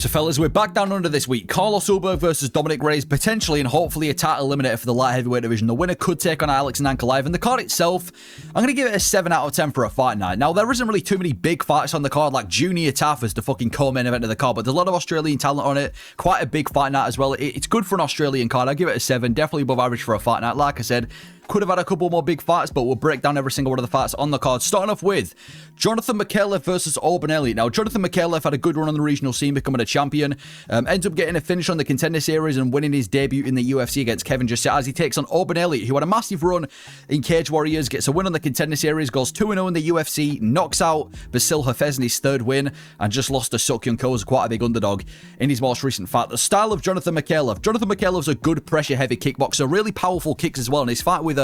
So fellas, we're back down under this week. Carlos Ulberg versus Dominick Reyes, potentially and hopefully a title eliminator for the light heavyweight division. The winner could take on Alex and Micallef. And the card itself, I'm going to give it a 7 out of 10 for a fight night. Now, there isn't really too many big fights on the card, like Junior Tafa's the fucking co-main event of the card, but there's a lot of Australian talent on it. Quite a big fight night as well. It's good for an Australian card. I'll give it a 7, definitely above average for a fight night. Like I said, could have had a couple more big fights, but we'll break down every single one of the fights on the card. Starting off with Jonathan Micallef versus Oban Elliott. Now, Jonathan Micallef had a good run on the regional scene, becoming a champion. Ends up getting a finish on the Contender Series and winning his debut in the UFC against Kevin Josias. He takes on Oban Elliott, who had a massive run in Cage Warriors, gets a win on the Contender Series, goes 2-0 in the UFC, knocks out Basil Hafez in his third win, and just lost to Sukyun Ko as quite a big underdog in his most recent fight. The style of Jonathan Micallef. Jonathan Micallef's a good pressure-heavy kickboxer, really powerful kicks as well, and his fight with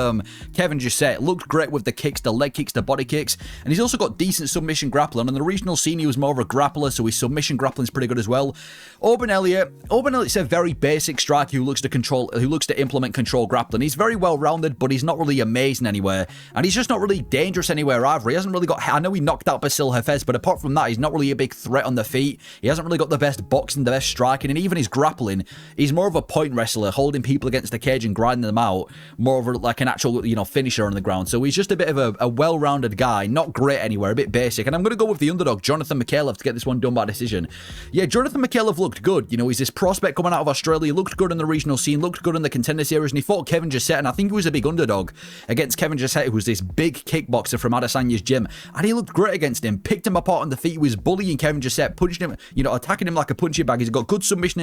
Kevin Josias looked great with the kicks, the leg kicks, the body kicks, and he's also got decent submission grappling. On the regional scene, he was more of a grappler, so his submission grappling's pretty good as well. Oban Elliott's a very basic striker who looks to implement control grappling. He's very well-rounded, but he's not really amazing anywhere, and he's just not really dangerous anywhere either. He hasn't really got, I know he knocked out Basil Hafez, but apart from that, he's not really a big threat on the feet. He hasn't really got the best boxing, the best striking, and even his grappling, he's more of a point wrestler, holding people against the cage and grinding them out, more of like an actual, finisher on the ground. So he's just a bit of a well-rounded guy, not great anywhere, a bit basic, and I'm going to go with the underdog, Jonathan Micallef, to get this one done by decision. Yeah, Jonathan Micallef looked good. He's this prospect coming out of Australia, looked good in the regional scene, looked good in the Contender Series, and he fought Kevin Josias, and I think he was a big underdog against Kevin Josias, who was this big kickboxer from Adesanya's gym, and he looked great against him, picked him apart on the feet. He was bullying Kevin Josias, punching him, attacking him like a punching bag. He's got good submission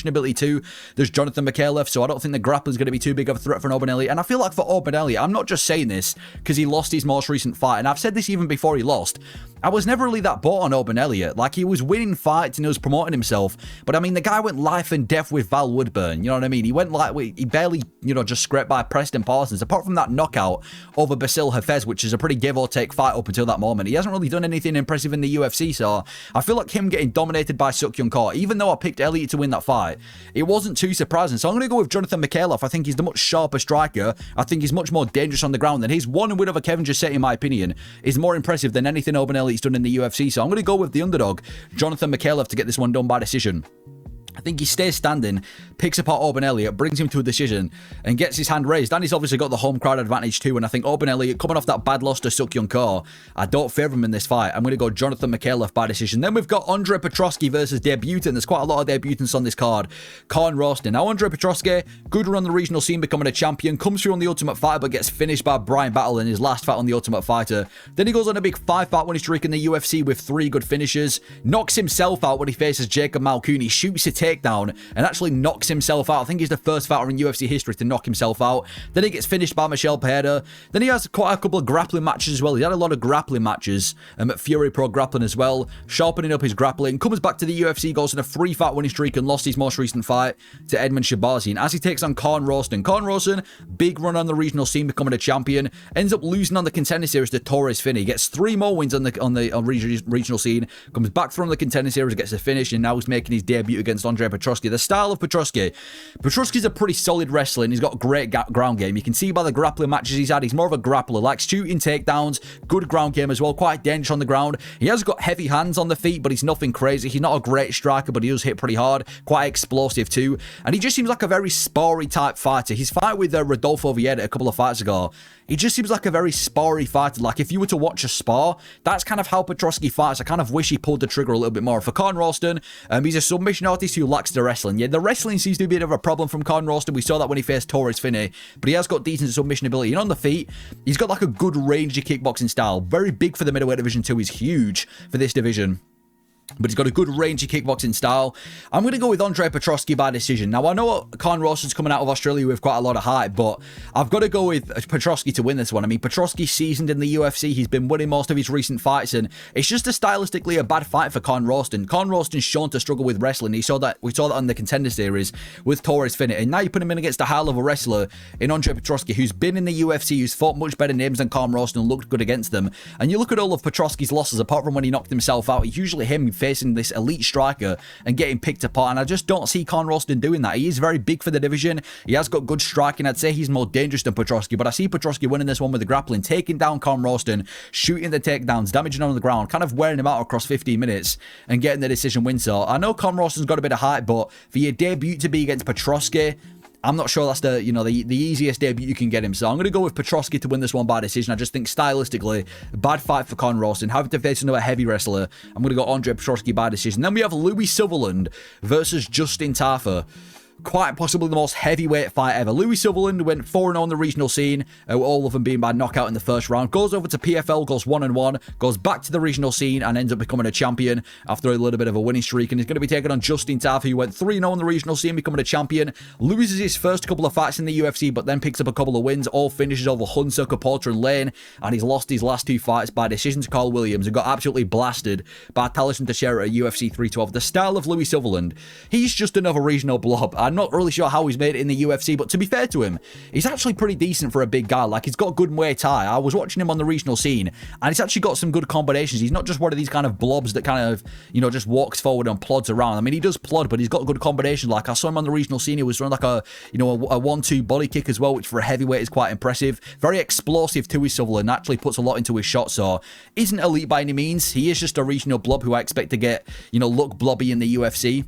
ability too. There's Jonathan Micallef, so I don't think the grappling's going to be too big of a threat for Oban Elliott. And I feel like for Oban Elliott, I'm not just saying this because he lost his most recent fight, and I've said this even before he lost. I was never really that bought on Oban Elliott. Like, he was winning fights and he was promoting himself, but I mean, the guy went life and death with Val Woodburn, you know what I mean? He went like, he barely, just scraped by Preston Parsons. Apart from that knockout over Basil Hafez, which is a pretty give or take fight up until that moment, he hasn't really done anything impressive in the UFC, so I feel like him getting dominated by Sukyun Ko, even though I picked Elliott to win that fight, it wasn't too surprising. So I'm going to go with Jonathan Micallef. I think he's the much sharper striker. I think he's much more dangerous on the ground, and his one win over Kevin Josias, in my opinion, is more impressive than anything Oban Elliott's done in the UFC. So I'm going to go with the underdog, Jonathan Micallef, to get this one done by decision. I think he stays standing, picks apart Oban Elliott, brings him to a decision, and gets his hand raised. And he's obviously got the home crowd advantage too. And I think Oban Elliott, coming off that bad loss to Sukyun Ko, I don't favour him in this fight. I'm going to go Jonathan Micallef by decision. Then we've got Andre Petroski versus debutant. There's quite a lot of debutants on this card. Carn, Rowston. Now, Andre Petroski, good run on the regional scene, becoming a champion, comes through on the Ultimate Fighter, but gets finished by Brian Battle in his last fight on the Ultimate Fighter. Then he goes on a big 5-fight winning streak in the UFC with 3 good finishes, knocks himself out when he faces Jacob Malkouni, shoots a takedown, and actually knocks himself out. I think he's the first fighter in UFC history to knock himself out. Then he gets finished by Michel Pereira. Then he has quite a couple of grappling matches as well. He had a lot of grappling matches at Fury Pro Grappling as well, sharpening up his grappling. Comes back to the UFC, goes on a 3-fight winning streak and lost his most recent fight to Edmund Shabazian as he takes on Carn Rowston. Carn Rowston, big run on the regional scene, becoming a champion. Ends up losing on the Contender Series to Torres Finney. Gets 3 more wins on the regional scene. Comes back from the Contender Series, gets a finish, and now he's making his debut against Andre Petroski. The style of Petroski's a pretty solid wrestler, and he's got a great ground game. You can see by the grappling matches he's had, he's more of a grappler, likes shooting takedowns, good ground game as well, quite dangerous on the ground. He has got heavy hands on the feet, but he's nothing crazy. He's not a great striker, but he does hit pretty hard, quite explosive too, and he just seems like a very sparry type fighter. His fight with Rodolfo a couple of fights ago, he just seems like a very sparry fighter. Like, if you were to watch a spar, that's kind of how Petroski fights. I kind of wish he pulled the trigger a little bit more. For Carn Rowston, he's a submission artist who lacks the wrestling. Yeah, the wrestling seems to be a bit of a problem from Carn Rowston. We saw that when he faced Torres Finney, but he has got decent submission ability. And on the feet, he's got like a good rangy kickboxing style. Very big for the middleweight division too. He's huge for this division, but he's got a good rangy kickboxing style. I'm going to go with Andre Petroski by decision. Now, I know Carn Rowston's coming out of Australia with quite a lot of hype, but I've got to go with Petroski to win this one. I mean, Petroski's seasoned in the UFC. He's been winning most of his recent fights, and it's just a stylistically a bad fight for Carn Rowston. Carn Rowston's shown to struggle with wrestling. We saw that on the Contender Series with Torres Finney, and now you put him in against a high-level wrestler in Andre Petroski, who's been in the UFC, who's fought much better names than Carn Rowston and looked good against them. And you look at all of Petroski's losses, apart from when he knocked himself out, it's usually him facing this elite striker and getting picked apart, and I just don't see Carn Rowston doing that. He is very big for the division. He has got good striking. I'd say he's more dangerous than Petroski, but I see Petroski winning this one with the grappling, taking down Carn Rowston, shooting the takedowns, damaging on the ground, kind of wearing him out across 15 minutes and getting the decision win. So I know Carn Rowston's got a bit of height, but for your debut to be against Petroski, I'm not sure that's the easiest debut you can get him. So I'm going to go with Petroski to win this one by decision. I just think stylistically, bad fight for Carn Rowston. Having to face another heavy wrestler, I'm going to go Andre Petroski by decision. Then we have Louie Sutherland versus Justin Tafa. Quite possibly the most heavyweight fight ever. Louie Sutherland went 4-0 on the regional scene, all of them being by knockout in the first round. Goes over to PFL, goes 1-1, goes back to the regional scene and ends up becoming a champion after a little bit of a winning streak. And he's going to be taking on Justin Tafa, who went 3-0 on the regional scene, becoming a champion. Loses his first couple of fights in the UFC, but then picks up a couple of wins. All finishes over Hunter, Caporta, and Lane. And he's lost his last 2 fights by decision to Carl Williams and got absolutely blasted by Taliesin Teixeira at UFC 312. The style of Louie Sutherland, he's just another regional blob. I'm not really sure how he's made it in the UFC, but to be fair to him, he's actually pretty decent for a big guy. Like, he's got good Muay Thai. I was watching him on the regional scene, and he's actually got some good combinations. He's not just one of these kind of blobs that kind of, just walks forward and plods around. I mean, he does plod, but he's got good combinations. Like, I saw him on the regional scene. He was throwing like a 1-2 body kick as well, which for a heavyweight is quite impressive. Very explosive to his Sutherland. Actually puts a lot into his shot, so isn't elite by any means. He is just a regional blob who I expect to get, look blobby in the UFC.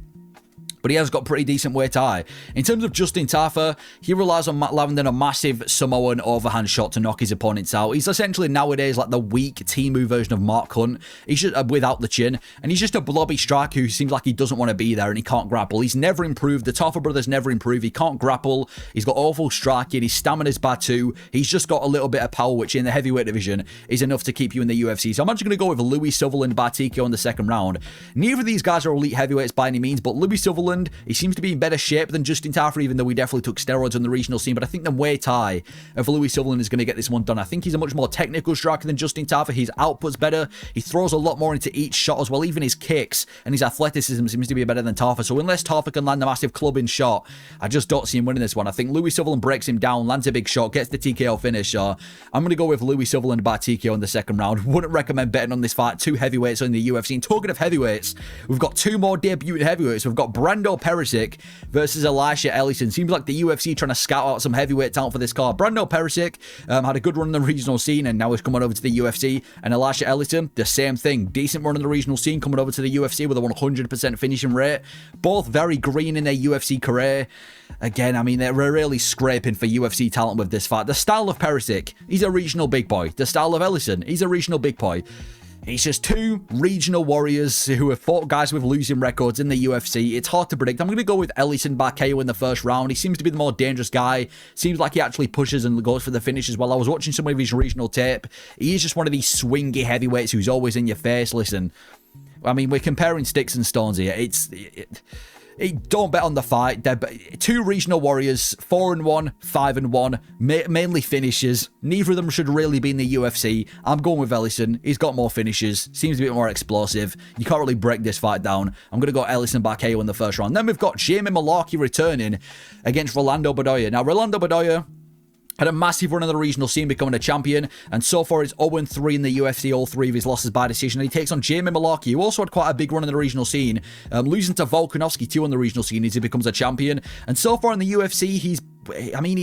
But he has got pretty decent Muay Thai. In terms of Justin Tafa, he relies on landing a massive Samoan overhand shot to knock his opponents out. He's essentially nowadays like the weak Timu version of Mark Hunt. He's just without the chin, and he's just a blobby striker who seems like he doesn't want to be there and he can't grapple. He's never improved. The Tafa brothers never improve. He can't grapple. He's got awful striking. His stamina's bad too. He's just got a little bit of power, which in the heavyweight division is enough to keep you in the UFC. So I'm actually going to go with Louie Sutherland by TKO in the second round. Neither of these guys are elite heavyweights by any means, but Louie Sutherland, he seems to be in better shape than Justin Tafa, even though he definitely took steroids on the regional scene. But I think the Muay Thai of Louie Sutherland is going to get this one done. I think he's a much more technical striker than Justin Tafa. His output's better. He throws a lot more into each shot as well. Even his kicks and his athleticism seems to be better than Tafa. So unless Tafa can land a massive clubbing shot, I just don't see him winning this one. I think Louie Sutherland breaks him down, lands a big shot, gets the TKO finish. So I'm going to go with Louie Sutherland by TKO in the second round. Wouldn't recommend betting on this fight. 2 heavyweights in the UFC. And talking of heavyweights, we've got 2 more debuting heavyweights. We've got Brando Pericic versus Elisha Ellison. Seems like the UFC trying to scout out some heavyweight talent for this card. Brando Pericic had a good run in the regional scene and now is coming over to the UFC. And Elisha Ellison, the same thing. Decent run in the regional scene, coming over to the UFC with a 100% finishing rate. Both very green in their UFC career. Again, I mean, they're really scraping for UFC talent with this fight. The style of Pericic, he's a regional big boy. The style of Ellison, he's a regional big boy. It's just 2 regional warriors who have fought guys with losing records in the UFC. It's hard to predict. I'm going to go with Ellison by KO in the first round. He seems to be the more dangerous guy. Seems like he actually pushes and goes for the finish as well. I was watching some of his regional tape. He is just one of these swingy heavyweights who's always in your face. Listen, I mean, we're comparing sticks and stones here. Don't bet on the fight. They're 2 regional warriors, 4-1, 5-1, mainly finishes. Neither of them should really be in the UFC. I'm going with Ellison. He's got more finishes, seems a bit more explosive. You can't really break this fight down. I'm going to go Ellison by KO in the first round. Then we've got Jamie Mullarkey returning against Rolando Bedoya. Now, Rolando Bedoya had a massive run in the regional scene, becoming a champion, and so far it's 0-3 in the UFC, all 3 of his losses by decision. And he takes on Jamie Mullarkey, who also had quite a big run in the regional scene, losing to Volkanovski too on the regional scene as he becomes a champion. And so far in the UFC, he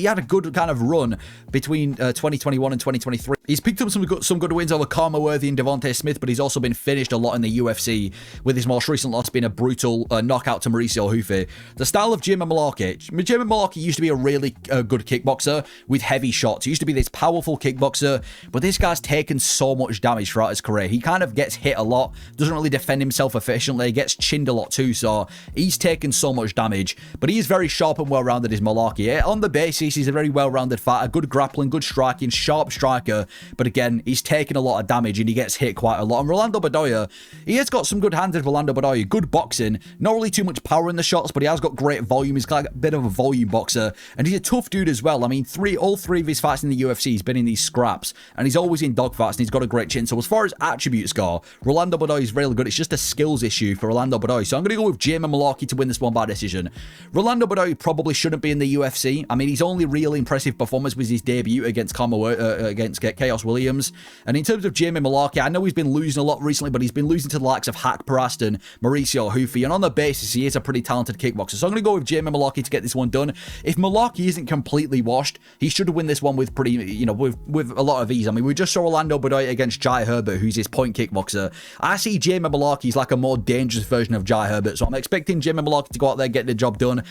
had a good kind of run between 2021 and 2023. He's picked up some good wins over Karma Worthy and Devontae Smith, but he's also been finished a lot in the UFC, with his most recent loss being a brutal knockout to Mauricio Hufe. The style of Jamie Mullarkey used to be a really good kickboxer with heavy shots. He used to be this powerful kickboxer, but this guy's taken so much damage throughout his career. He kind of gets hit a lot, doesn't really defend himself efficiently, gets chinned a lot too, so he's taken so much damage, but he is very sharp and well-rounded as Mullarkey. On the basis, he's a very well-rounded fighter, good grappling, good striking, sharp striker, but again, he's taken a lot of damage and he gets hit quite a lot. And Rolando Bedoya, he has got some good hands in Rolando Bedoya, good boxing, not really too much power in the shots, but he has got great volume. He's got a bit of a volume boxer, and he's a tough dude as well. I mean, all three of his fights in the UFC, he's been in these scraps, and he's always in dogfights, and he's got a great chin. So as far as attributes go, Rolando Bedoya is really good. It's just a skills issue for Rolando Bedoya. So I'm going to go with Jamie Mullarkey to win this one by decision. Rolando Bedoya probably shouldn't be in the UFC. UFC. I mean, his only real impressive performance was his debut against Chaos Williams. And in terms of Jamie Mullarkey, I know he's been losing a lot recently, but he's been losing to the likes of Hack Paraston, Mauricio Hufi, and on the basis, he is a pretty talented kickboxer. So I'm going to go with Jamie Mullarkey to get this one done. If Mullarkey isn't completely washed, he should win this one with pretty, you know, with a lot of ease. I mean, we just saw Rolando Bedoya against Jai Herbert, who's his point kickboxer. I see Jamie Mullarkey as like a more dangerous version of Jai Herbert, so I'm expecting Jamie Mullarkey to go out there, get the job done,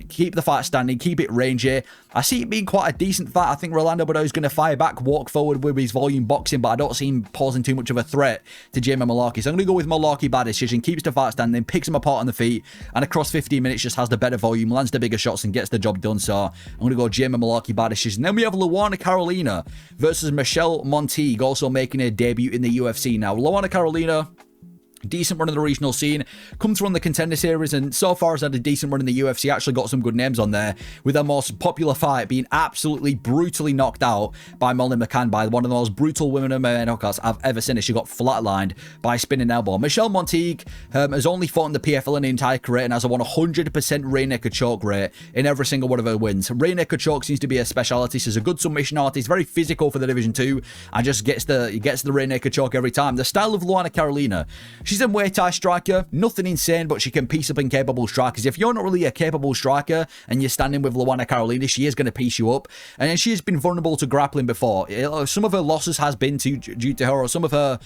keep the fight standing, keep it rangy. I see it being quite a decent fight. I think Rolando Bedoya is going to fire back, walk forward with his volume boxing, but I don't see him posing too much of a threat to Jamie Mullarkey. So I'm going to go with Mullarkey by decision, keeps the fight standing, picks him apart on the feet, and across 15 minutes just has the better volume, lands the bigger shots, and gets the job done. So I'm going to go Jamie Mullarkey by decision. Then we have Luana Carolina versus Michelle Montague, also making a debut in the UFC. Now, Luana Carolina, decent run in the regional scene, comes from the Contender Series, and so far has had a decent run in the UFC. Actually got some good names on there, with her most popular fight being absolutely brutally knocked out by Molly McCann, by one of the most brutal women MMA knockouts I've ever seen. She got flatlined by spinning elbow. Michelle Montague has only fought in the PFL in the entire career and has a 100% rear naked choke rate in every single one of her wins. Rear naked choke seems to be a speciality. She's a good submission artist, very physical for the Division 2, and just gets the rear naked choke every time. The style of Luana Carolina, she's a Muay Thai striker, nothing insane, but she can piece up incapable strikers. If you're not really a capable striker and you're standing with Luana Carolina, she is going to piece you up. And she has been vulnerable to grappling before. Some of her losses has been due to her, or some of her,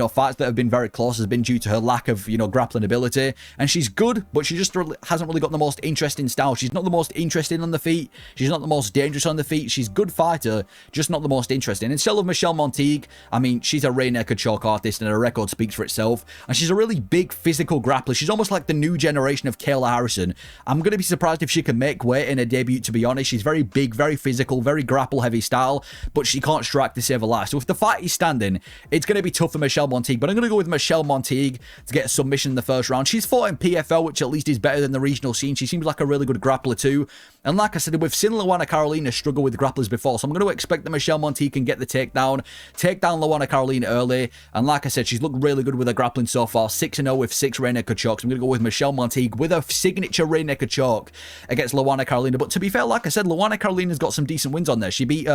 fights that have been very close has been due to her lack of, grappling ability. And she's good, but she just hasn't really got the most interesting style. She's not the most interesting on the feet. She's not the most dangerous on the feet. She's a good fighter, just not the most interesting. Instead of Michelle Montague, I mean, she's a rear naked choke artist, and her record speaks for itself. And she's a really big physical grappler. She's almost like the new generation of Kayla Harrison. I'm going to be surprised if she can make weight in her debut, to be honest. She's very big, very physical, very grapple-heavy style, but she can't strike to save her life. So if the fight is standing, it's going to be tough for Michelle Montague, but I'm going to go with Michelle Montague to get a submission in the first round. She's fought in PFL, which at least is better than the regional scene. She seems like a really good grappler too. And like I said, we've seen Luana Carolina struggle with grapplers before, so I'm going to expect that Michelle Montague can get the takedown, take down Luana Carolina early. And like I said, she's looked really good with her grappling so far. 6-0 with 6 rear naked chokes. I'm going to go with Michelle Montague with her signature rear naked choke against Luana Carolina. But to be fair, like I said, Luana Carolina's got some decent wins on there. She beat,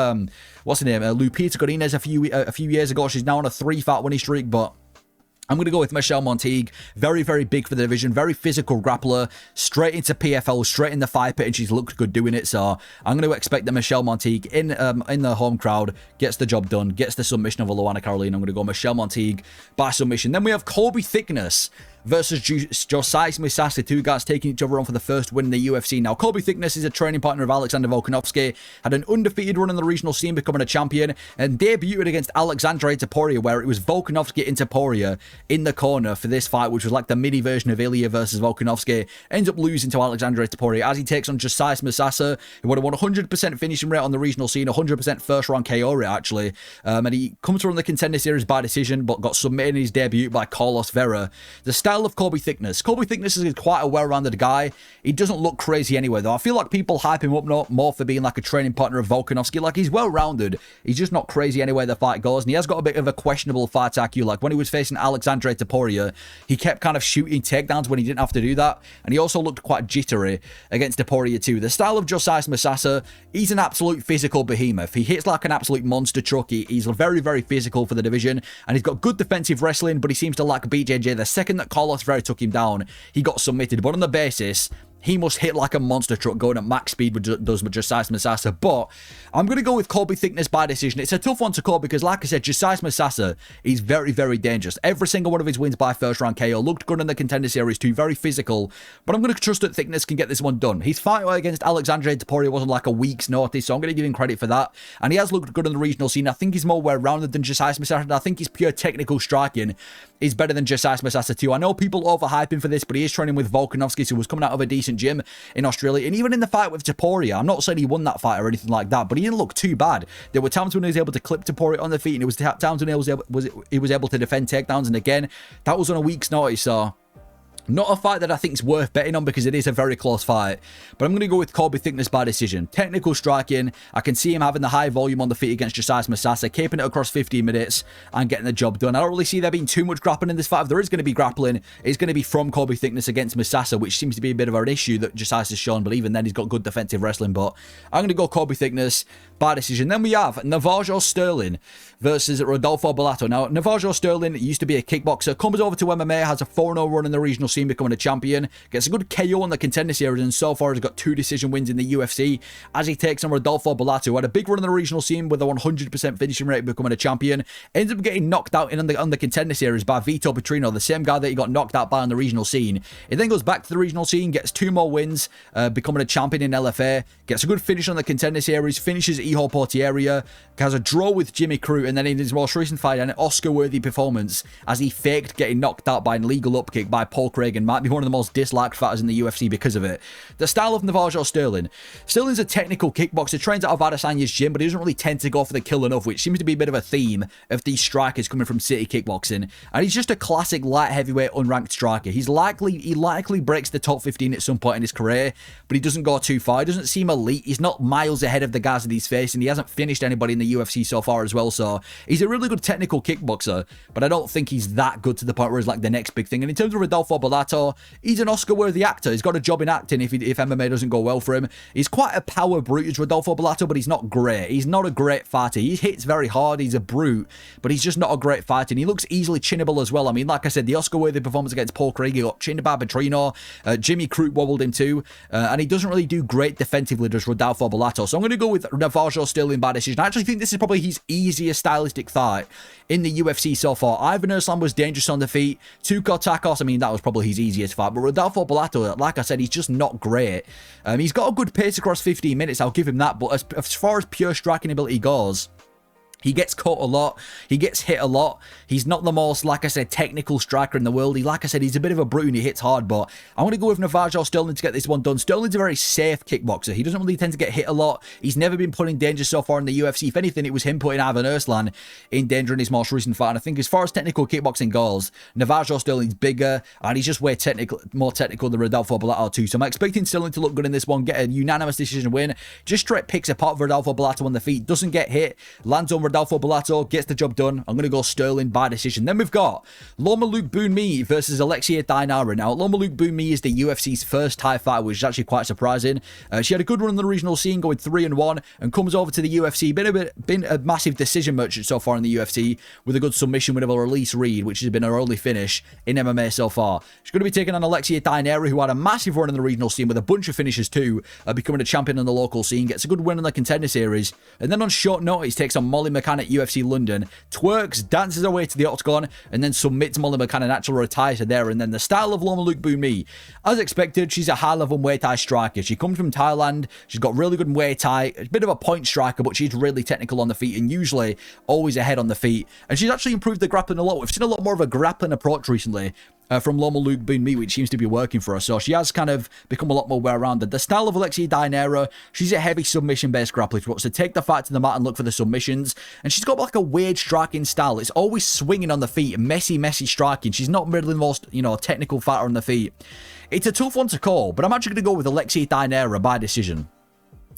what's her name, Lupita Godinez a few years ago. She's now on a 3-fight winning streak, but I'm going to go with Michelle Montague. Very, very big for the division. Very physical grappler. Straight into PFL, straight in the fight pit, and she's looked good doing it. So I'm going to expect that Michelle Montague in the home crowd gets the job done, gets the submission of Luana Carolina. I'm going to go Michelle Montague by submission. Then we have Colby Thicknesse versus Josias Musasa, two guys taking each other on for the first win in the UFC. Now, Colby Thicknesse is a training partner of Alexander Volkanovski, had an undefeated run in the regional scene, becoming a champion, and debuted against Alexandre Topuria, where it was Volkanovski and Topuria in the corner for this fight, which was like the mini version of Elliott versus Volkanovski. Ends up losing to Alexandre Topuria as he takes on Josias Musasa, who had a 100% finishing rate on the regional scene, 100% first round KO rate, actually. And he comes from the Contender Series by decision, but got submitted in his debut by Carlos Vera. The style of Colby Thicknesse. Colby Thicknesse is quite a well-rounded guy. He doesn't look crazy anyway, though. I feel like people hype him up more for being like a training partner of Volkanovski. Like, he's well-rounded. He's just not crazy anyway the fight goes, and he has got a bit of a questionable fight IQ. Like, when he was facing Alexandre Topuria, he kept kind of shooting takedowns when he didn't have to do that, and he also looked quite jittery against Topuria too. The style of Josias Musasa, he's an absolute physical behemoth. He hits like an absolute monster truck. He's very, very physical for the division, and he's got good defensive wrestling, but he seems to lack BJJ. The second that Carlos Vera took him down, he got submitted, but on the basis he must hit like a monster truck going at max speed with Josias Musasa. But I'm going to go with Colby Thicknesse by decision. It's a tough one to call because, like I said, Josias Musasa is very, very dangerous. Every single one of his wins by first round KO. Looked good in the Contender Series too. Very physical. But I'm going to trust that Thicknesse can get this one done. His fight against Alexandre Topuria wasn't like a week's notice, so I'm going to give him credit for that. And he has looked good in the regional scene. I think he's more well-rounded than Josias Musasa, and I think his pure technical striking is better than Josias Musasa too. I know people overhype him for this, but he is training with Volkanovski, who was coming out of a decent gym in Australia. And even in the fight with Topuria, I'm not saying he won that fight or anything like that, but he didn't look too bad. There were times when he was able to clip Topuria on the feet, and it was times when he was able to defend takedowns. And again, that was on a week's notice, so Not a fight that I think is worth betting on because it is a very close fight. But I'm going to go with Colby Thicknesse by decision. Technical striking. I can see him having the high volume on the feet against Josias Musasa, keeping it across 15 minutes and getting the job done. I don't really see there being too much grappling in this fight. If there is going to be grappling, it's going to be from Colby Thicknesse against Musasa, which seems to be a bit of an issue that Josias has shown. But even then, he's got good defensive wrestling. But I'm going to go Colby Thicknesse by decision. Then we have Navajo Striling versus Rodolfo Bellato. Now, Navajo Striling used to be a kickboxer, comes over to MMA, has a 4-0 run in the regional scene, becoming a champion, gets a good KO on the contender series, and so far has got 2 decision wins in the UFC as he takes on Rodolfo Bellato, who had a big run in the regional scene with a 100% finishing rate, becoming a champion. Ends up getting knocked out on the contender series by Vito Petrino, the same guy that he got knocked out by on the regional scene. He then goes back to the regional scene, gets 2 more wins, becoming a champion in LFA, gets a good finish on the contender series, finishes Iho Portieria, has a draw with Jimmy Crute, and then in his most recent fight, an Oscar-worthy performance as he faked getting knocked out by an illegal upkick by Paul Craig, and might be one of the most disliked fighters in the UFC because of it. The style of Navajo Striling. Striling's a technical kickboxer, trains out of Adesanya's gym, but he doesn't really tend to go for the kill enough, which seems to be a bit of a theme of these strikers coming from City Kickboxing. And he's just a classic light heavyweight unranked striker. He likely breaks the top 15 at some point in his career, but he doesn't go too far. He doesn't seem elite. He's not miles ahead of the guys that he's facing. He hasn't finished anybody in the UFC so far as well, so he's a really good technical kickboxer, but I don't think he's that good to the point where he's like the next big thing. And in terms of Rodolfo Bellato, he's an Oscar-worthy actor. He's got a job in acting if MMA doesn't go well for him. He's quite a power brute as Rodolfo Bellato, but he's not great. He's not a great fighter. He hits very hard. He's a brute, but he's just not a great fighter. And he looks easily chinnable as well. I mean, like I said, the Oscar-worthy performance against Paul Craig, he got chinned by Petrino. Jimmy Crute wobbled him too. And he doesn't really do great defensively, does Rodolfo Bellato. So I'm going to go with Navajo Striling by decision. I actually think this is probably his easiest stylistic fight in the UFC so far. Ivan Erslan was dangerous on the feet. Tuco Takos, I mean, that was probably his easiest fight. But Rodolfo Bellato, like I said, he's just not great. He's got a good pace across 15 minutes, I'll give him that. But as far as pure striking ability goes, he gets caught a lot. He gets hit a lot. He's not the most, like I said, technical striker in the world. Like I said, he's a bit of a brute and he hits hard, but I'm going to go with Navajo Striling to get this one done. Sterling's a very safe kickboxer. He doesn't really tend to get hit a lot. He's never been put in danger so far in the UFC. If anything, it was him putting Ivan Erslan in danger in his most recent fight. And I think as far as technical kickboxing goes, Navajo Sterling's bigger and he's just way more technical than Rodolfo Bellato too. So I'm expecting Sterling to look good in this one, get a unanimous decision win. Just straight picks apart Rodolfo Bellato on the feet, doesn't get hit, lands on Rodolfo Bellato, gets the job done. I'm going to go Striling by decision. Then we've got Loma Lookboonmee versus Alexia Dainara. Now, Loma Lookboonmee is the UFC's first Thai fighter, which is actually quite surprising. She had a good run in the regional scene, going 3-1, and comes over to the UFC. Been a massive decision merchant so far in the UFC, with a good submission win over Elise Reed, which has been her only finish in MMA so far. She's going to be taking on Alexia Dainara, who had a massive run in the regional scene with a bunch of finishes too, becoming a champion in the local scene, gets a good win in the contender series, and then on short notice takes on Molly McCann at UFC London, twerks, dances her way to the octagon, and then submits Molly McCann and actually retires her there. And then the style of Loma Lookboonmee, as expected, she's a high-level Muay Thai striker. She comes from Thailand. She's got really good Muay Thai, a bit of a point striker, but she's really technical on the feet and usually always ahead on the feet. And she's actually improved the grappling a lot. We've seen a lot more of a grappling approach recently from Loma Lookboonmee, which seems to be working for her. So she has kind of become a lot more well-rounded. The style of Alexia Dainara, she's a heavy submission-based grappler. She wants to take the fight to the mat and look for the submissions. And she's got like a weird striking style. It's always swinging on the feet, messy striking. She's not really the most, technical fighter on the feet. It's a tough one to call, but I'm actually going to go with Alexia Dainara by decision.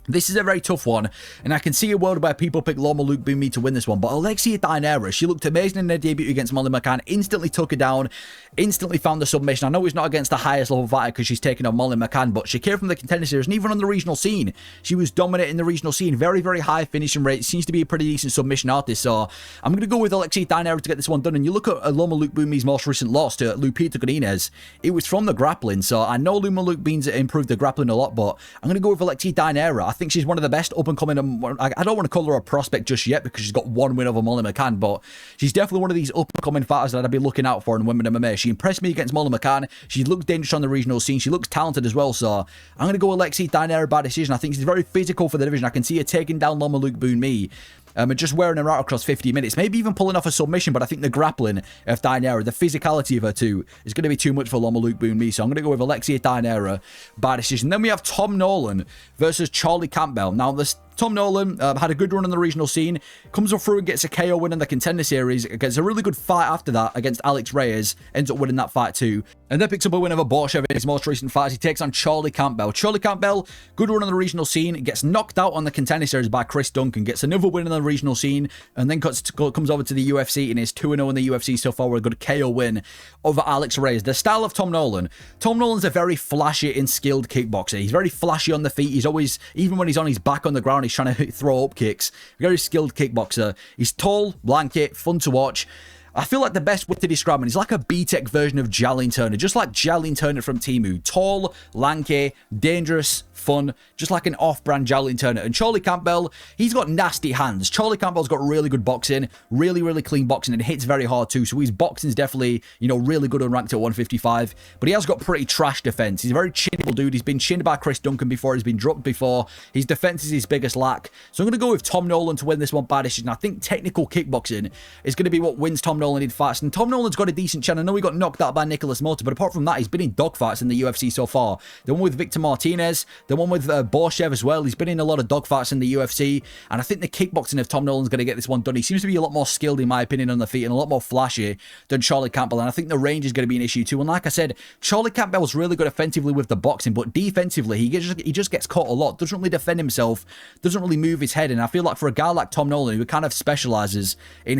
This is a very tough one, and I can see a world where people pick Loma Lookboonmee to win this one, but Alexia Dainara, she looked amazing in her debut against Molly McCann, instantly took her down, instantly found the submission. I know it's not against the highest level fighter because she's taking on Molly McCann, but she came from the contender series, and even on the regional scene, she was dominating the regional scene, very, very high finishing rate, seems to be a pretty decent submission artist, so I'm going to go with Alexia Dainara to get this one done. And you look at Loma Lookboonmee's most recent loss to Lupita Godinez, it was from the grappling, so I know Loma Lookboonmee's improved the grappling a lot, but I'm going to go with Alexia Dainara. I think she's one of the best up-and-coming, I don't want to call her a prospect just yet because she's got one win over Molly McCann, but she's definitely one of these up-and-coming fighters that I'd be looking out for in women MMA. She impressed me against Molly McCann. She looked dangerous on the regional scene. She looks talented as well, so I'm going to go Alexia Dainara by decision. I think she's very physical for the division. I can see her taking down Loma Lookboonmee and just wearing her out across 50 minutes, maybe even pulling off a submission, but I think the grappling of Dainara, the physicality of her too, is going to be too much for Loma Lookboonmee, so I'm going to go with Alexia Dainara by decision. Then we have Tom Nolan versus Charlie Campbell. Now, Tom Nolan had a good run on the regional scene, comes up through and gets a KO win in the Contender Series, gets a really good fight after that against Alex Reyes, ends up winning that fight too, and then picks up a win over Borshev in his most recent fight as he takes on Charlie Campbell. Charlie Campbell, good run on the regional scene, gets knocked out on the Contender Series by Chris Duncan, gets another win on the regional scene, and then comes over to the UFC and is 2-0 in the UFC so far with a good KO win over Alex Reyes. The style of Tom Nolan's a very flashy and skilled kickboxer. He's very flashy on the feet. He's always, even when he's on his back on the ground, he's trying to throw up kicks. Very skilled kickboxer. He's tall, lanky, fun to watch. I feel like the best way to describe him, he's like a B-Tech version of Jalin Turner, just like Jalin Turner from Temu. Tall, lanky, dangerous, fun, just like an off-brand Jalin Turner. And Charlie Campbell, he's got nasty hands. Charlie Campbell's got really good boxing, really clean boxing, and hits very hard too. So his boxing's definitely, really good and ranked at 155. But he has got pretty trash defense. He's a very chinnable dude. He's been chinned by Chris Duncan before. He's been dropped before. His defense is his biggest lack. So I'm going to go with Tom Nolan to win this one by decision. I think technical kickboxing is going to be what wins Tom Nolan in fights. And Tom Nolan's got a decent chance. I know he got knocked out by Nicholas Motta, but apart from that, he's been in dogfights in the UFC so far. The one with Victor Martinez, the one with Borshev as well. He's been in a lot of dogfights in the UFC, and I think the kickboxing of Tom Nolan's going to get this one done. He seems to be a lot more skilled, in my opinion, on the feet and a lot more flashy than Charlie Campbell, and I think the range is going to be an issue too. And like I said, Charlie Campbell's really good offensively with the boxing, but defensively, he just gets caught a lot. Doesn't really defend himself, doesn't really move his head, and I feel like for a guy like Tom Nolan, who kind of specializes in,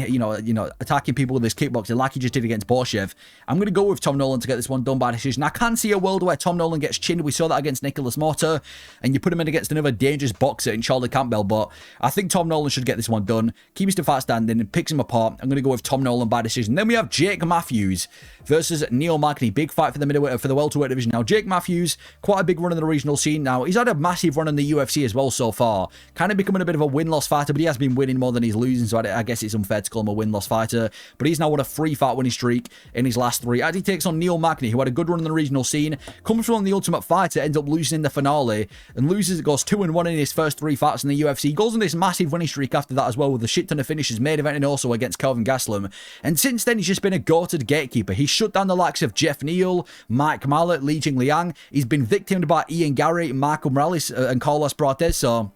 attacking people with his kickboxing, like he just did against Borshev, I'm going to go with Tom Nolan to get this one done by decision. I can see a world where Tom Nolan gets chinned. We saw that against Nicholas Motta, and you put him in against another dangerous boxer in Charlie Campbell, but I think Tom Nolan should get this one done, keeps the fight standing, and picks him apart. I'm going to go with Tom Nolan by decision. Then we have Jake Matthews versus Neil Magny. Big fight for the welterweight division. Now, Jake Matthews, quite a big run in the regional scene. Now, he's had a massive run in the UFC as well so far. Kind of becoming a bit of a win-loss fighter, but he has been winning more than he's losing, so I guess it's unfair to call him a win-loss fighter. But he's now on a 3-fight winning streak in his last 3, as he takes on Neil Magny, who had a good run in the regional scene, comes from the Ultimate Fighter, ends up losing in the finale, and loses, goes 2-1 in his first 3 fights in the UFC. He goes on this massive winning streak after that as well, with a shit ton of finishes, main eventing also against Kelvin Gastelum. And since then, he's just been a goated gatekeeper. He's shut down the likes of Jeff Neal, Mike Mallet, Li Jingliang. He's been victimed by Ian Gary, Marco Morales, and Carlos Prates, so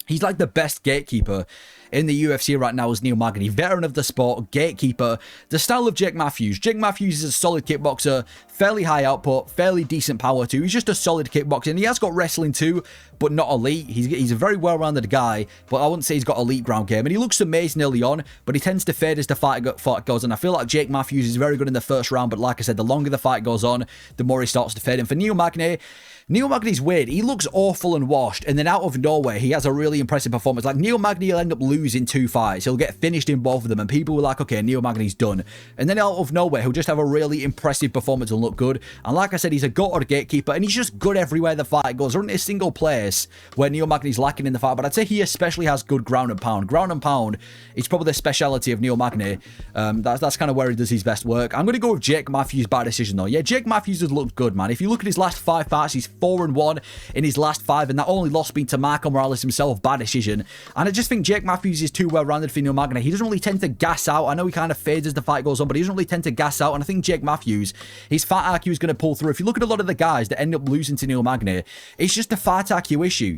he's like the best gatekeeper in the UFC right now is Neil Magny. Veteran of the sport, gatekeeper. The style of Jake Matthews. Jake Matthews is a solid kickboxer, fairly high output, fairly decent power too. He's just a solid kickboxer, and he has got wrestling too, but not elite. He's a very well-rounded guy, but I wouldn't say he's got elite ground game. And he looks amazing early on, but he tends to fade as the fight goes on. I feel like Jake Matthews is very good in the first round, but like I said, the longer the fight goes on, the more he starts to fade. And for Neil Magny's weird. He looks awful and washed, and then out of nowhere, he has a really impressive performance. Like, Neil Magny will end up losing 2 fights. He'll get finished in both of them, and people were like, okay, Neil Magny's done. And then out of nowhere, he'll just have a really impressive performance and look good. And like I said, he's a goated gatekeeper, and he's just good everywhere the fight goes. There isn't a single place where Neil Magny's lacking in the fight, but I'd say he especially has good ground and pound. Ground and pound is probably the speciality of Neil Magny. That's kind of where he does his best work. I'm going to go with Jake Matthews by decision, though. Yeah, Jake Matthews has looked good, man. If you look at his last 5 fights, he's 4-1 in his last 5, and that only loss being to Marco Morales himself by decision. And I just think Jake Matthews is too well-rounded for Neil Magny. He doesn't really tend to gas out. I know he kind of fades as the fight goes on, but he doesn't really tend to gas out. And I think Jake Matthews, his fight IQ is going to pull through. If you look at a lot of the guys that end up losing to Neil Magny, it's just a fight IQ issue.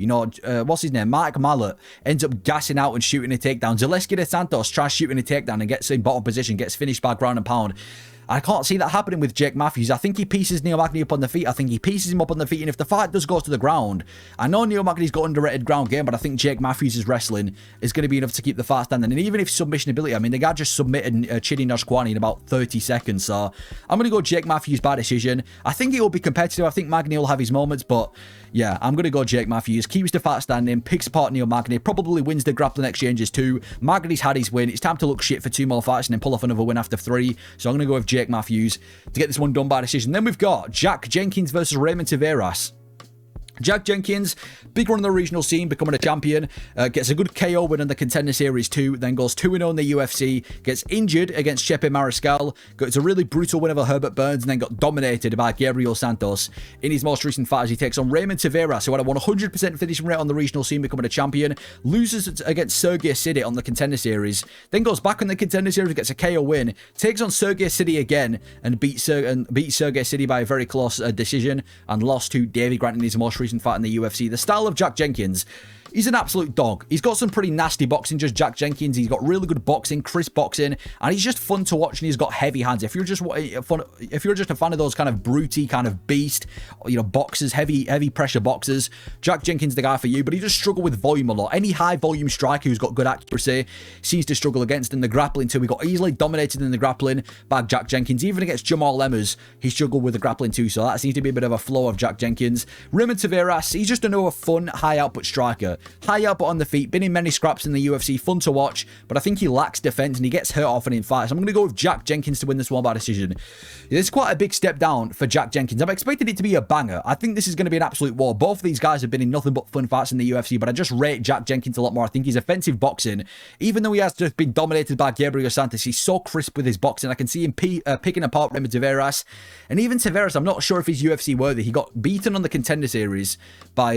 What's his name? Mike Mallet ends up gassing out and shooting a takedown. Zaleski de Santos tries shooting a takedown and gets in bottom position, gets finished by ground and pound. I can't see that happening with Jake Matthews. I think he pieces Neil Magny up on the feet. I think he pieces him up on the feet. And if the fight does go to the ground, I know Neil Magny's got underrated ground game, but I think Jake Matthews' wrestling is going to be enough to keep the fight standing. And even if submission ability, I mean, the guy just submitted Chidi Noshkwani in about 30 seconds. So I'm going to go Jake Matthews by decision. I think it will be competitive. I think Magny will have his moments, but yeah, I'm going to go Jake Matthews. Keeps the fight standing, picks apart Neil Magny, probably wins the grappling exchanges too. Magny's had his win. It's time to look shit for 2 more fights and then pull off another win after 3. So I'm going to go with Jake Matthews to get this one done by decision. Then we've got Jack Jenkins versus Raymond Taveras. Jack Jenkins, big run in the regional scene, becoming a champion, gets a good KO win in the Contender Series 2, then goes 2-0 in the UFC, gets injured against Chepe Mariscal, gets a really brutal win over Herbert Burns, and then got dominated by Gabriel Santos in his most recent fight as he takes on Raymond Taveras, who had a 100% finishing rate on the regional scene, becoming a champion, loses against Sergey Sidit on the Contender Series, then goes back on the Contender Series, gets a KO win, takes on Sergey Sidit again, and beats Sergey Sidit by a very close decision, and lost to Davey Grant in his most recent fight in the UFC. The style of Jack Jenkins, he's an absolute dog. He's got some pretty nasty boxing, just Jack Jenkins. He's got really good boxing, crisp boxing, and he's just fun to watch, and he's got heavy hands. If you're just a fan of those kind of brutey, kind of beast, boxers, heavy pressure boxers, Jack Jenkins the guy for you, but he just struggled with volume a lot. Any high volume striker who's got good accuracy seems to struggle against in the grappling too. We got easily dominated in the grappling by Jack Jenkins. Even against Jamal Lemmers, he struggled with the grappling too, so that seems to be a bit of a flaw of Jack Jenkins. Raymond Taveras, he's just another fun, high output striker. High output on the feet, been in many scraps in the UFC, fun to watch, but I think he lacks defense and he gets hurt often in fights. I'm going to go with Jack Jenkins to win this one by decision. This is quite a big step down for Jack Jenkins. I'm expecting it to be a banger. I think this is going to be an absolute war. Both of these guys have been in nothing but fun fights in the UFC, but I just rate Jack Jenkins a lot more. I think his offensive boxing, even though he has just been dominated by Gabriel Santos, he's so crisp with his boxing. I can see him picking apart Raymond Taveras. And even Taveras, I'm not sure if he's UFC worthy. He got beaten on the Contender Series by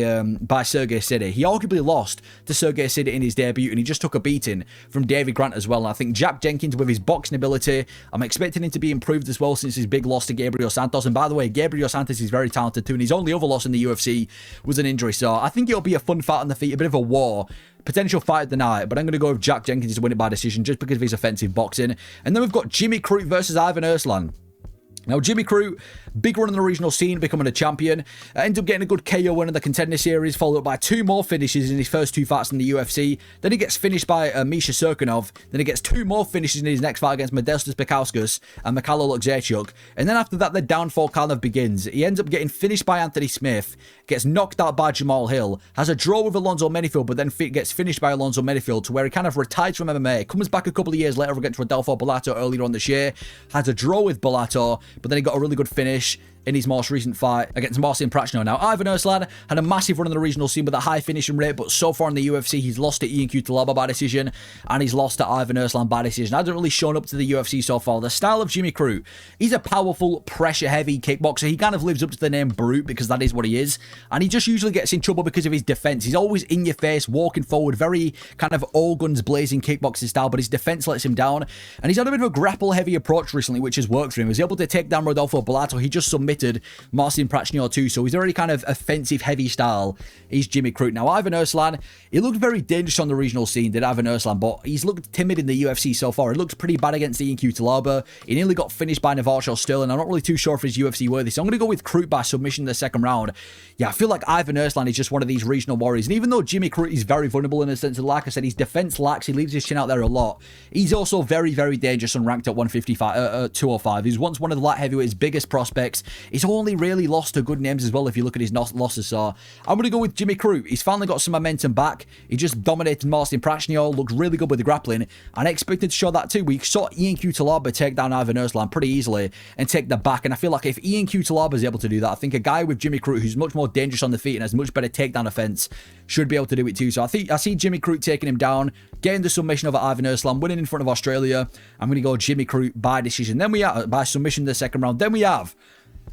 Sergey Sidey. He arguably lost to Sergey Sidey in his debut, and he just took a beating from David Grant as well. And I think Jack Jenkins, with his boxing ability, I'm expecting him to be improved as well since his big loss to Gabriel Santos. And by the way, Gabriel Santos is very talented too, and his only other loss in the UFC was an injury. So I think it'll be a fun fight on the feet, a bit of a war. Potential fight of the night, but I'm going to go with Jack Jenkins to win it by decision just because of his offensive boxing. And then we've got Jimmy Crute versus Ivan Erslan. Now, Jimmy Crute, big run in the regional scene, becoming a champion. Ended up getting a good KO win in the Contender Series, followed up by 2 more finishes in his first 2 fights in the UFC. Then he gets finished by Misha Serkinov. Then he gets 2 more finishes in his next fight against Modestas Pekauskas and Mikhailo Lukzechuk. And then after that, the downfall kind of begins. He ends up getting finished by Anthony Smith, gets knocked out by Jamal Hill, has a draw with Alonzo Menifield, but then gets finished by Alonzo Menifield to where he kind of retires from MMA. Comes back a couple of years later against Rodolfo Bellato earlier on this year. Has a draw with Bellato, but then he got a really good finish in his most recent fight against Marcin Prachnio. Now, Ivan Erslan had a massive run in the regional scene with a high finishing rate, but so far in the UFC, he's lost to Ian Cutelaba by decision, and he's lost to Ivan Erslan by decision. Hasn't really shown up to the UFC so far. The style of Jimmy Crute, he's a powerful, pressure-heavy kickboxer. He kind of lives up to the name Brute because that is what he is, and he just usually gets in trouble because of his defense. He's always in your face, walking forward, very kind of all guns blazing kickboxing style, but his defense lets him down, and he's had a bit of a grapple-heavy approach recently, which has worked for him. He was able to take down Rodolfo Bellato. He just submitted Marcin Prachnio too, so he's already kind of offensive, heavy style. He's Jimmy Crute. Now, Ivan Erslan, he looked very dangerous on the regional scene, did Ivan Erslan, but he's looked timid in the UFC so far. He looks pretty bad against Ian Cutelaba. He nearly got finished by Navajo Sterling. I'm not really too sure if he's UFC worthy, so I'm going to go with Crute by submission in the second round. Yeah, I feel like Ivan Erslan is just one of these regional warriors, and even though Jimmy Crute is very vulnerable in a sense of, like I said, his defense lacks, he leaves his chin out there a lot, he's also very, very dangerous and ranked at 205. He's once one of the light heavyweights' biggest prospects. He's only really lost to good names as well if you look at his losses, so I'm going to go with Jimmy Crute. He's finally got some momentum back. He just dominated Marcin Prachnio, looked really good with the grappling, and I expected to show that too. We saw Ian Cutelaba take down Ivan Erslan pretty easily and take the back, and I feel like if Ian Cutelaba is able to do that, I think a guy with Jimmy Crute who's much more dangerous on the feet and has much better takedown offense should be able to do it too. So I see Jimmy Crute taking him down, getting the submission over Ivan Erslan, winning in front of Australia. I'm going to go Jimmy Crute by decision. Then we have, by submission in the second round. Then we have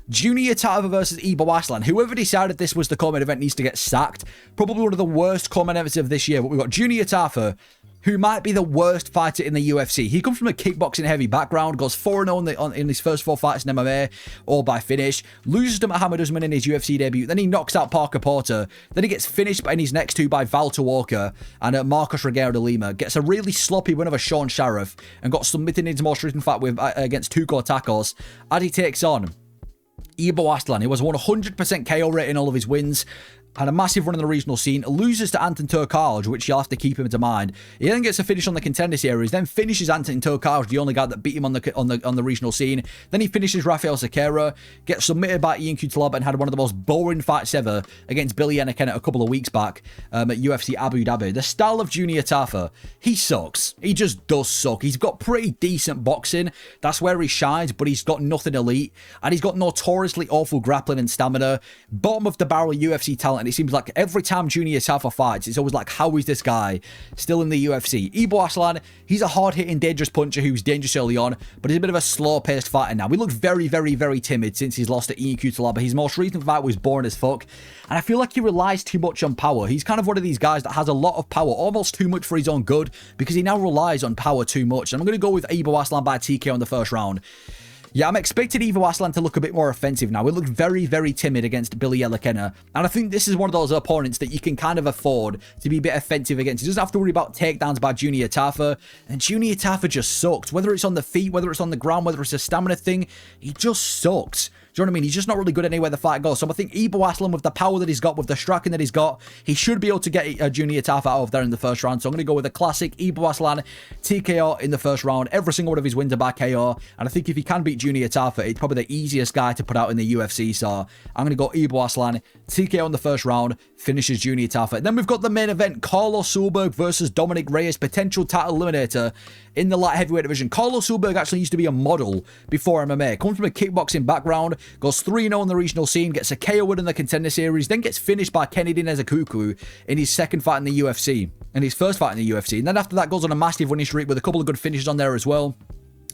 Junior Tafa versus Ibo Aslan. Whoever decided this was the co-main event needs to get sacked. Probably one of the worst co-main events of this year. But we've got Junior Tafa, who might be the worst fighter in the UFC. He comes from a kickboxing heavy background, goes 4-0 in his first 4 fights in MMA, all by finish, loses to Muhammad Usman in his UFC debut, then he knocks out Parker Porter, then he gets finished in his next 2 by Valter Walker and Marcos Regueiro de Lima, gets a really sloppy win over Sean Sheriff, and got submitted in his most recent fight against Tuco Tacos, as he takes on Ibo Aslan. He was 100% KO rate in all of his wins. Had a massive run in the regional scene, loses to Anton Turkalj, which you'll have to keep him into mind. He then gets a finish on the Contender Series, then finishes Anton Turkalj, the only guy that beat him on the regional scene. Then he finishes Rafael Sequeira, gets submitted by Ian Cutelaba, and had one of the most boring fights ever against Billy Anaken a couple of weeks back at UFC Abu Dhabi. The style of Junior Tafa, he sucks. He just does suck. He's got pretty decent boxing. That's where he shines, but he's got nothing elite, and he's got notoriously awful grappling and stamina. Bottom of the barrel UFC talent. And it seems like every time Junior Tafa fights, it's always like, how is this guy still in the UFC? Ibo Aslan, he's a hard-hitting, dangerous puncher who's dangerous early on, but he's a bit of a slow-paced fighter now. He looked very, very, very timid since he's lost to Ian Cutelaba. His most recent fight was boring as fuck, and I feel like he relies too much on power. He's kind of one of these guys that has a lot of power, almost too much for his own good, because he now relies on power too much. And I'm going to go with Ibo Aslan by TKO in the first round. Yeah, I'm expecting Ivo Aslan to look a bit more offensive now. He looked very, very timid against Billy Yelakena. And I think this is one of those opponents that you can kind of afford to be a bit offensive against. He doesn't have to worry about takedowns by Junior Tafa. And Junior Tafa just sucked. Whether it's on the feet, whether it's on the ground, whether it's a stamina thing, he just sucks. Do you know what I mean? He's just not really good anywhere the fight goes. So I think Ivo Aslan, with the power that he's got, with the striking that he's got, he should be able to get a Junior Tafa out of there in the first round. So I'm going to go with a classic Ivo Aslan TKO in the first round. Every single one of his wins are by KO. And I think if he can beat Junior Tafa, it's probably the easiest guy to put out in the UFC. So I'm going to go Ivo Aslan TKO in the first round, finishes Junior Tafa. Then we've got the main event, Carlos Ulberg versus Dominick Reyes, potential title eliminator in the light heavyweight division. Carlos Ulberg actually used to be a model before MMA. Comes from a kickboxing background, goes 3-0 in the regional scene, gets a KO win in the Contender Series, then gets finished by Kennedy Nezakuku in his second fight in the UFC, and his first fight in the UFC. And then after that goes on a massive winning streak with a couple of good finishes on there as well,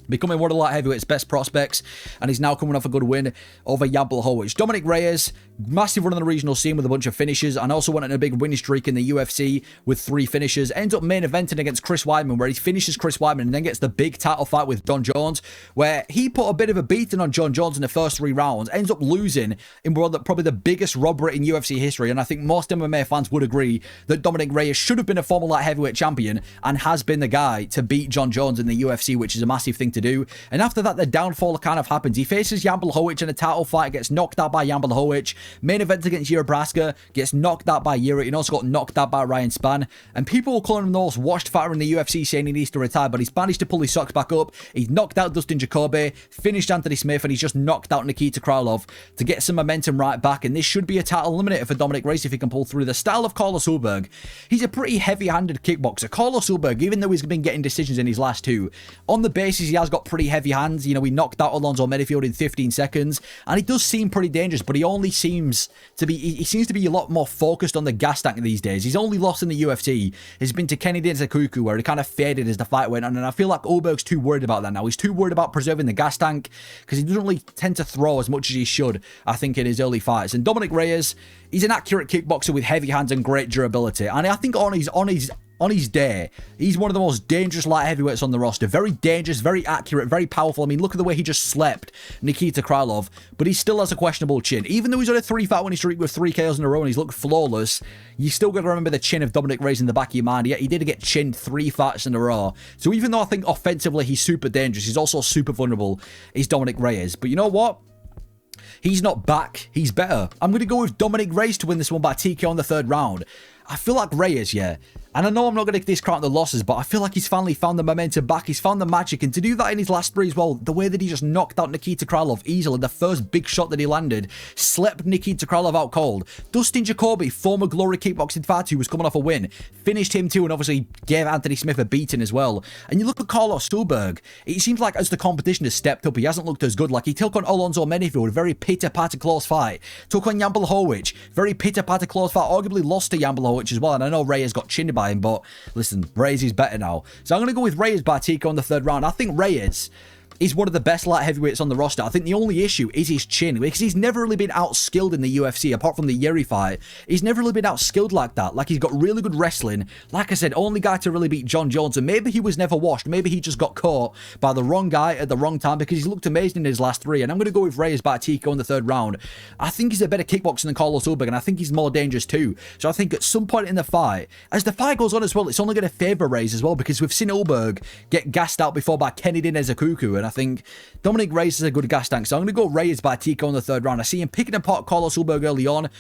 becoming one of the light heavyweight's best prospects, and he's now coming off a good win over Jan Blachowicz. Dominick Reyes, massive run in the regional scene with a bunch of finishes, and also went on a big winning streak in the UFC with 3 finishes. Ends up main eventing against Chris Weidman, where he finishes Chris Weidman and then gets the big title fight with Jon Jones, where he put a bit of a beating on Jon Jones in the first 3 rounds, ends up losing in probably the biggest robbery in UFC history. And I think most MMA fans would agree that Dominick Reyes should have been a former light heavyweight champion and has been the guy to beat Jon Jones in the UFC, which is a massive thing to do. And after that, the downfall kind of happens. He faces Jan Blachowicz in a title fight, gets knocked out by Jan Blachowicz. Main event against Jiri Braska, gets knocked out by Jiri, and also got knocked out by Ryan Spann. And people were calling him the most washed fighter in the UFC, saying he needs to retire, but he's managed to pull his socks back up. He's knocked out Dustin Jacoby, finished Anthony Smith, and he's just knocked out Nikita Krylov to get some momentum right back. And this should be a title eliminator for Dominick Reyes if he can pull through. The style of Carlos Ulberg, he's a pretty heavy-handed kickboxer. Carlos Ulberg, even though he's been getting decisions in his last 2, on the basis he has got pretty heavy hands. You know, he knocked out Alonzo Menifield in 15 seconds, and he does seem pretty dangerous, but he seems to be a lot more focused on the gas tank these days. His only loss in the UFC has been to Kennedy Nzekuku, where he kind of faded as the fight went on, and I feel like Ulberg's too worried about that now. He's too worried about preserving the gas tank, because he doesn't really tend to throw as much as he should, I think, in his early fights. And Dominick Reyes, he's an accurate kickboxer with heavy hands and great durability, and I think on his day, he's one of the most dangerous light heavyweights on the roster. Very dangerous, very accurate, very powerful. I mean, look at the way he just slept Nikita Krylov, but he still has a questionable chin. Even though he's on a 3-fight winning streak with 3 KOs in a row and he's looked flawless, you still got to remember the chin of Dominick Reyes in the back of your mind. Yet he did get chinned 3 fights in a row. So even though I think offensively he's super dangerous, he's also super vulnerable, is Dominick Reyes. But you know what? He's not back. He's better. I'm going to go with Dominick Reyes to win this one by TKO in the 3rd round. I feel like Reyes, yeah. And I know I'm not going to discount the losses, but I feel like he's finally found the momentum back. He's found the magic. And to do that in his last 3 as well, the way that he just knocked out Nikita Krylov easily, the first big shot that he landed, slept Nikita Krylov out cold. Dustin Jacoby, former Glory kickboxing fighter who was coming off a win, finished him too, and obviously gave Anthony Smith a beating as well. And you look at Carlos Ulberg, it seems like as the competition has stepped up, he hasn't looked as good. Like, he took on Alonzo Menifield, very pitter-patter close fight. Took on Jan Blachowicz, very pitter-patter close fight. Arguably lost to Jan Blachowicz as well. And I know Reyes got chinned by him, but listen, Reyes is better now. So I'm going to go with Reyes by TKO in the 3rd round. I think Reyes is one of the best light heavyweights on the roster. I think the only issue is his chin, because he's never really been outskilled in the UFC, apart from the Jiri fight. He's never really been outskilled like that. Like, he's got really good wrestling. Like I said, only guy to really beat Jon Jones, and maybe he was never washed. Maybe he just got caught by the wrong guy at the wrong time, because he's looked amazing in his last 3, and I'm going to go with Reyes by TKO in the 3rd round. I think he's a better kickboxer than Carlos Ulberg, and I think he's more dangerous too. So I think at some point in the fight, as the fight goes on as well, it's only going to favour Reyes as well, because we've seen Ulberg get gassed out before by Kennedy Nzekuku, and I think Dominick Reyes is a good gas tank, so I'm going to go Reyes by TKO in the 3rd round. I see him picking apart Carlos Ulberg early on,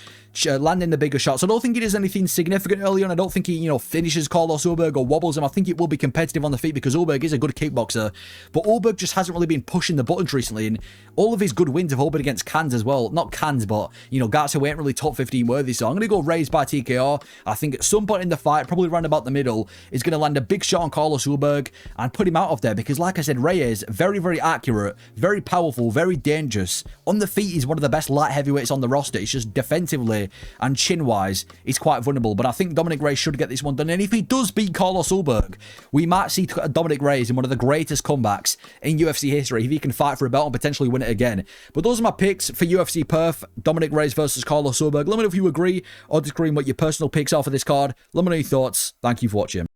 landing the bigger shots. I don't think he does anything significant early on. I don't think he, finishes Carlos Ulberg or wobbles him. I think it will be competitive on the feet, because Ulberg is a good kickboxer, but Ulberg just hasn't really been pushing the buttons recently, and all of his good wins have all been against cans as well. Not cans, but, guys who ain't really top 15 worthy, so I'm going to go Reyes by TKO. I think at some point in the fight, probably around about the middle, is going to land a big shot on Carlos Ulberg and put him out of there, because like I said, Reyes, very, very accurate, very powerful, very dangerous. On the feet, he's one of the best light heavyweights on the roster. It's just defensively and chin-wise, he's quite vulnerable. But I think Dominick Reyes should get this one done. And if he does beat Carlos Ulberg, we might see Dominick Reyes in one of the greatest comebacks in UFC history if he can fight for a belt and potentially win it again. But those are my picks for UFC Perth. Dominick Reyes versus Carlos Ulberg. Let me know if you agree or disagree on what your personal picks are for this card. Let me know your thoughts. Thank you for watching.